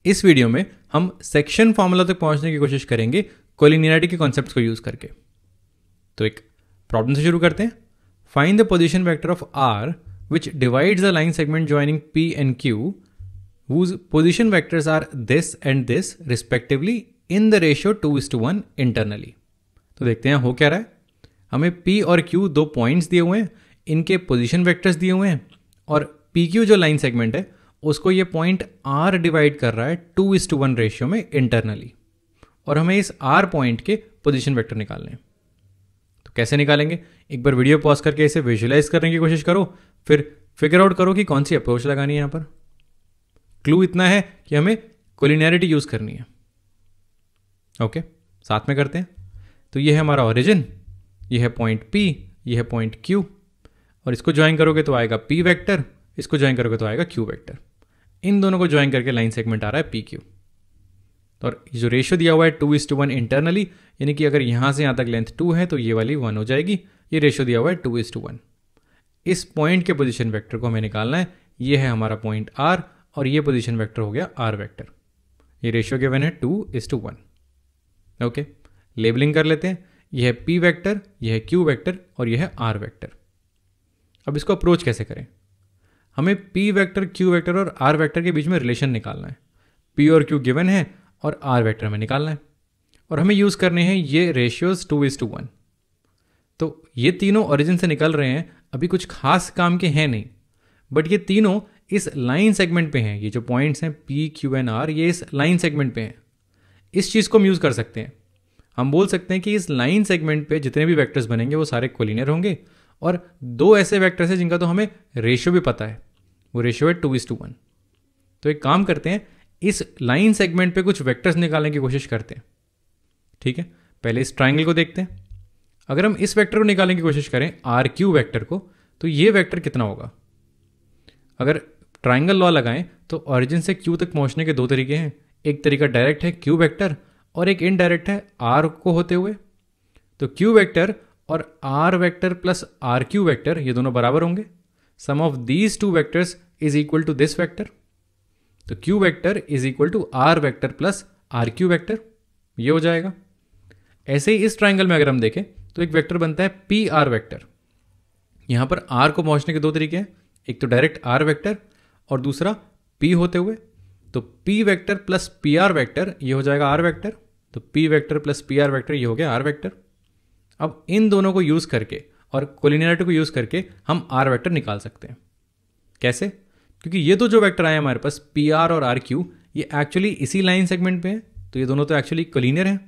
इस वीडियो में हम सेक्शन फॉर्मूला तक पहुंचने की कोशिश करेंगे कोलिनियरिटी के कॉन्सेप्ट्स को यूज करके। तो एक प्रॉब्लम से शुरू करते हैं। Find the position vector of R which divides the line segment joining P and Q whose position vectors are this and this respectively in the ratio 2:1 internally। तो देखते हैं हो क्या रहा है। हमें P और Q दो पॉइंट्स दिए हुए हैं, इनके पोजीशन वेक्टर्स दिए हुए हैं और PQ जो लाइन सेगमेंट है उसको ये पॉइंट R डिवाइड कर रहा है 2:1 रेशियो में इंटरनली, और हमें इस R पॉइंट के पोजीशन वेक्टर निकालने हैं। तो कैसे निकालेंगे? एक बार वीडियो पॉज करके इसे विजुअलाइज करने की कोशिश करो, फिर फिगर आउट करो कि कौन सी अप्रोच लगानी है। यहाँ पर क्लू इतना है कि हमें कोलिनियरिटी यूज करनी है। ओके, साथ में करते हैं। तो ये है हमारा ओरिजिन, ये है पॉइंट P, ये है पॉइंट Q, और इसको ज्वाइन करोगे तो आएगा P वेक्टर, इसको ज्वाइन करोगे तो आएगा Q वेक्टर। इन दोनों को ज्वाइन करके लाइन सेगमेंट आ रहा है PQ। और जो रेशियो दिया हुआ है 2:1 इंटरनली, यानी कि अगर यहां से यहां तक लेंथ 2 है तो ये वाली 1 हो जाएगी। ये रेशियो दिया हुआ है 2:1। इस पॉइंट के पोजीशन वेक्टर को हमें निकालना है। ये है हमारा पॉइंट R और ये पोजीशन वेक्टर हो गया R वेक्टर। ये रेशियो गिवन है 2:1। ओके, लेबलिंग कर लेते हैं। यह है P वेक्टर, यह है Q वेक्टर और यह है R वेक्टर। अब इसको अप्रोच कैसे करें? हमें P वेक्टर, Q वेक्टर और R वेक्टर के बीच में रिलेशन निकालना है। P और Q गिवन है और R वेक्टर हमें निकालना है, और हमें यूज करने हैं ये रेशियोज 2:1। तो ये तीनों ओरिजिन से निकल रहे हैं, अभी कुछ खास काम के हैं नहीं, बट ये तीनों इस लाइन सेगमेंट पे हैं। ये जो पॉइंट्स हैं P, Q एंड R, ये इस लाइन सेगमेंट पे हैं। इस चीज़ को हम यूज़ कर सकते हैं। हम बोल सकते हैं कि इस लाइन सेगमेंट पे जितने भी वेक्टर्स बनेंगे वो सारे कोलिनियर होंगे, और दो ऐसे वेक्टर्स हैं जिनका तो हमें रेशियो भी पता है, वो रेशियो है 2:1। तो एक काम करते हैं, इस लाइन सेगमेंट पे कुछ वेक्टर्स निकालने की कोशिश करते हैं। ठीक है, पहले इस ट्राइंगल को देखते हैं। अगर हम इस वेक्टर को निकालने की कोशिश करें RQ वेक्टर को, तो ये वेक्टर कितना होगा? अगर ट्राइंगल लॉ लगाएं तो ओरिजिन से Q तक पहुंचने के दो तरीके हैं। एक तरीका डायरेक्ट है Q वेक्टर और एक इनडायरेक्ट है R को होते हुए। तो Q वेक्टर और R vector plus RQ vector ये दोनों बराबर होंगे। Sum of these two vectors is equal to this vector. तो Q vector is equal to R vector plus RQ vector, ये हो जाएगा। ऐसे ही इस ट्राइंगल में अगर हम देखें तो एक वेक्टर बनता है PR वेक्टर। यहां पर R को पहुंचने के दो तरीके हैं, एक तो डायरेक्ट R वेक्टर और दूसरा P होते हुए। तो P vector plus PR vector ये हो जाएगा R वेक्टर। तो P vector plus PR vector ये हो गया R वेक्टर। अब इन दोनों को यूज करके और कोलिनियरिटी को यूज करके हम R वेक्टर निकाल सकते हैं। कैसे? क्योंकि ये तो जो वेक्टर आए हमारे पास PR और RQ, ये एक्चुअली इसी लाइन सेगमेंट पे हैं, तो ये दोनों तो एक्चुअली कोलिनियर हैं।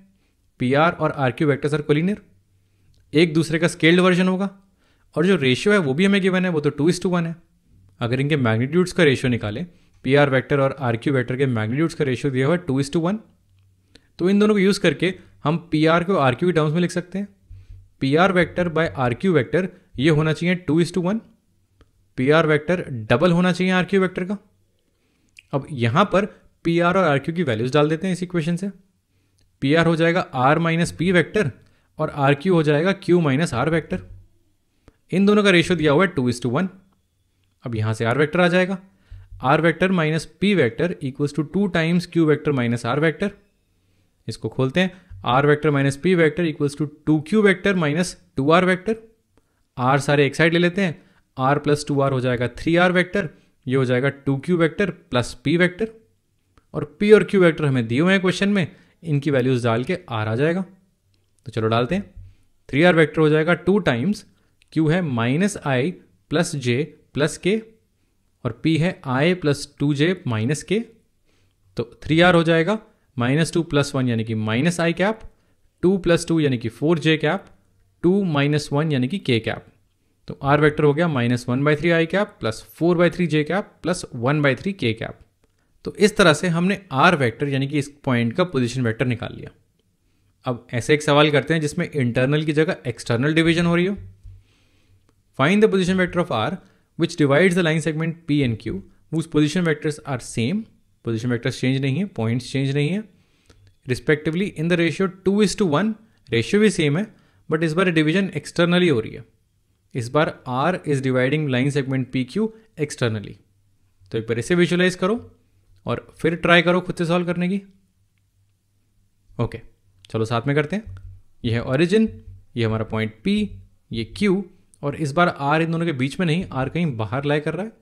PR और RQ वेक्टर्स आर कोलिनियर, एक दूसरे का स्केल्ड वर्जन होगा, और जो रेशियो है वो भी हमें गिवन है, वो तो 2:1 है। अगर इनके मैग्नीट्यूड्स का रेशियो निकालें, PR वेक्टर और RQ वेक्टर के मैग्नीट्यूड्स का रेशियो दिया हुआ है 2:1। तो इन दोनों को यूज करके हम PR को RQ के टर्म्स में लिख सकते हैं। PR vector by RQ vector ये होना चाहिए 2:1। PR वेक्टर डबल होना चाहिए RQ वेक्टर का। अब यहां पर PR और RQ की वैल्यूज डाल देते हैं इस इक्वेशन से। PR हो जाएगा R माइनस P वेक्टर और RQ हो जाएगा Q माइनस R वेक्टर। इन दोनों का रेशियो दिया हुआ है 2:1। अब यहां से R वेक्टर आ जाएगा। R vector minus P vector equals to 2 times Q vector minus R vector. इसको खोलते हैं। R vector minus P vector equals to 2Q vector minus 2R vector. R सारे एक साइड ले लेते हैं। R प्लस 2R हो जाएगा 3R वेक्टर। ये हो जाएगा 2Q vector plus P vector. और P और Q वेक्टर हमें दिए हुए हैं क्वेश्चन में, इनकी वैल्यूज डाल के R आ जाएगा। तो चलो डालते हैं। 3R वेक्टर हो जाएगा 2 टाइम्स Q है minus I plus J plus K, और P है I plus 2J minus K। तो 3R हो जाएगा -2 प्लस 1 यानी कि माइनस I कैप, 2 प्लस 2 यानी कि 4J कैप, 2 माइनस 1 यानी कि K कैप। तो R वेक्टर हो गया -1/3 I cap plus 4/3 J cap plus 1/3 K cap. तो इस तरह से हमने R वेक्टर यानी कि इस पॉइंट का पोजीशन वेक्टर निकाल लिया। अब ऐसे एक सवाल करते हैं जिसमें इंटरनल की जगह एक्सटर्नल डिवीजन हो रही हो। Find the position vector of R which divides the line segment P and Q whose position vectors are same, position vectors change नहीं है, पॉइंट्स चेंज नहीं है, respectively in the ratio 2:1। Ratio भी same है, but इस बार division externally हो रही है। इस बार R is dividing line segment PQ externally. तो एक बार इसे विजुअलाइज करो और फिर ट्राई करो खुद से सॉल्व करने की। ओके, चलो साथ में करते हैं। ये है ओरिजिन, ये हमारा पॉइंट P, ये Q, और इस बार R इन दोनों के बीच में नहीं, R कहीं बाहर लाई कर रहा है।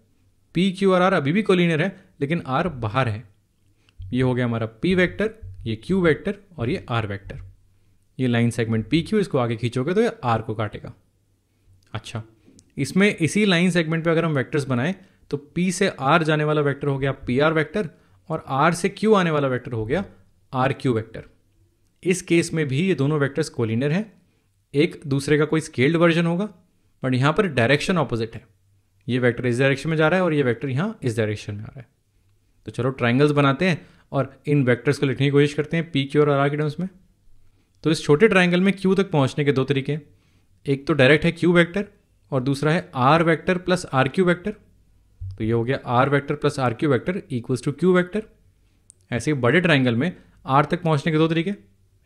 P, Q और R अभी भी कोलिनियर है, लेकिन R बाहर है। ये हो गया हमारा P वेक्टर, ये Q वेक्टर और ये R वेक्टर। ये लाइन सेगमेंट PQ, इसको आगे खींचोगे तो ये R को काटेगा। अच्छा, इसमें इसी लाइन सेगमेंट पे अगर हम वेक्टर्स बनाएं तो P से R जाने वाला वेक्टर हो गया PR वेक्टर, और R से Q आने वाला वेक्टर हो गया RQ वेक्टर। इस केस में भी ये दोनों वेक्टर्स कोलिनियर हैं, एक दूसरे का कोई स्केल्ड वर्जन होगा, बट यहाँ पर डायरेक्शन ऑपोजिट है। ये वेक्टर इस डायरेक्शन में जा रहा है और ये वेक्टर यहाँ इस डायरेक्शन में आ रहा है। तो चलो ट्राइंगल्स बनाते हैं और इन वेक्टर्स को लिखने की कोशिश करते हैं P, Q और R के टर्म्स में। तो इस छोटे ट्राइंगल में Q तक पहुँचने के दो तरीके हैं, एक तो डायरेक्ट है Q वेक्टर और दूसरा है R vector plus RQ vector. तो ये हो गया R vector plus RQ vector equals to Q vector. ऐसे ही बड़े ट्राइंगल में R तक पहुँचने के दो तरीके,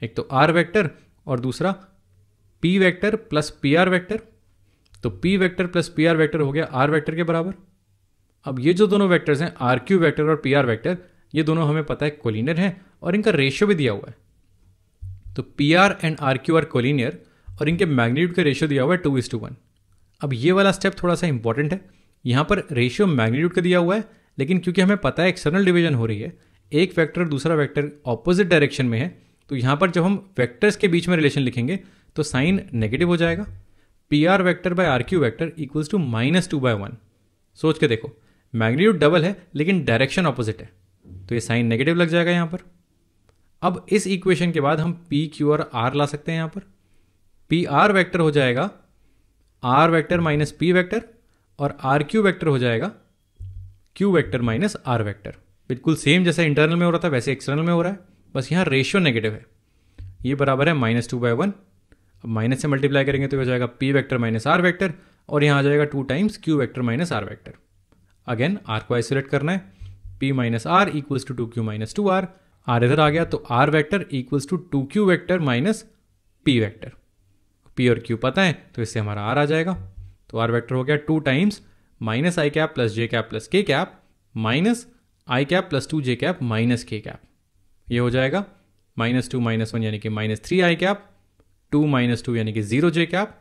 एक तो R वेक्टर और दूसरा P vector plus PR vector. तो P vector plus PR vector हो गया R वेक्टर के बराबर। अब ये जो दोनों वेक्टर्स हैं RQ वेक्टर और PR वेक्टर, ये दोनों हमें पता है कोलिनियर हैं और इनका रेशियो भी दिया हुआ है। तो PR and RQ are collinear और इनके मैग्नीट्यूड का रेशियो दिया हुआ है 2:1। अब ये वाला स्टेप थोड़ा सा इंपॉर्टेंट है। यहाँ पर रेशियो मैग्नीट्यूड का दिया हुआ है, लेकिन क्योंकि हमें पता है एक्सटर्नल डिवीजन हो रही है, एक वेक्टर और दूसरा वेक्टर ऑपोजिट डायरेक्शन में है, तो यहाँ पर जब हम वेक्टर्स के बीच में रिलेशन लिखेंगे तो साइन नेगेटिव हो जाएगा। PR vector by RQ vector equals to -2/1। सोच के देखो, मैग्नीट्यूड डबल है लेकिन डायरेक्शन ऑपोजिट है, तो ये साइन नेगेटिव लग जाएगा यहाँ पर। अब इस इक्वेशन के बाद हम P, Q और R ला सकते हैं। यहाँ पर PR वेक्टर हो जाएगा R vector minus P vector और RQ वेक्टर हो जाएगा Q vector minus R vector. बिल्कुल सेम जैसा इंटरनल में हो रहा था वैसे एक्सटर्नल में हो रहा है, बस यहाँ रेशियो नेगेटिव है। ये बराबर है -2/1। अब माइनस से मल्टीप्लाई करेंगे तो हो जाएगा P vector minus R vector, और यहाँ आ जाएगा 2 times Q vector minus R vector. Again R को आइसोलेट करना है, P minus R equals to 2Q minus 2R। R इधर आ गया तो R vector equals to 2Q vector minus P vector. P और Q पता है तो इससे हमारा R आ जाएगा। तो R वेक्टर हो गया 2 टाइम्स माइनस आई कैप प्लस जे कैप प्लस के कैप माइनस आई कैप प्लस 2 जे कैप माइनस के कैप। ये हो जाएगा -2 - 1 यानी कि -3 आई कैप, 2 - 2 यानी कि 0 जे कैप,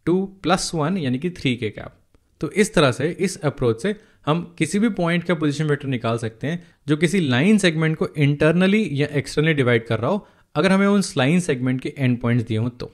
2 + 1 यानी कि 3 के कैप। तो इस तरह से, इस अप्रोच से हम किसी भी पॉइंट का पोजीशन वेक्टर निकाल सकते हैं जो किसी लाइन सेगमेंट को इंटरनली या एक्सटर्नली डिवाइड कर रहा हो, अगर हमें उन लाइन सेगमेंट के एंड पॉइंट्स दिए हों तो।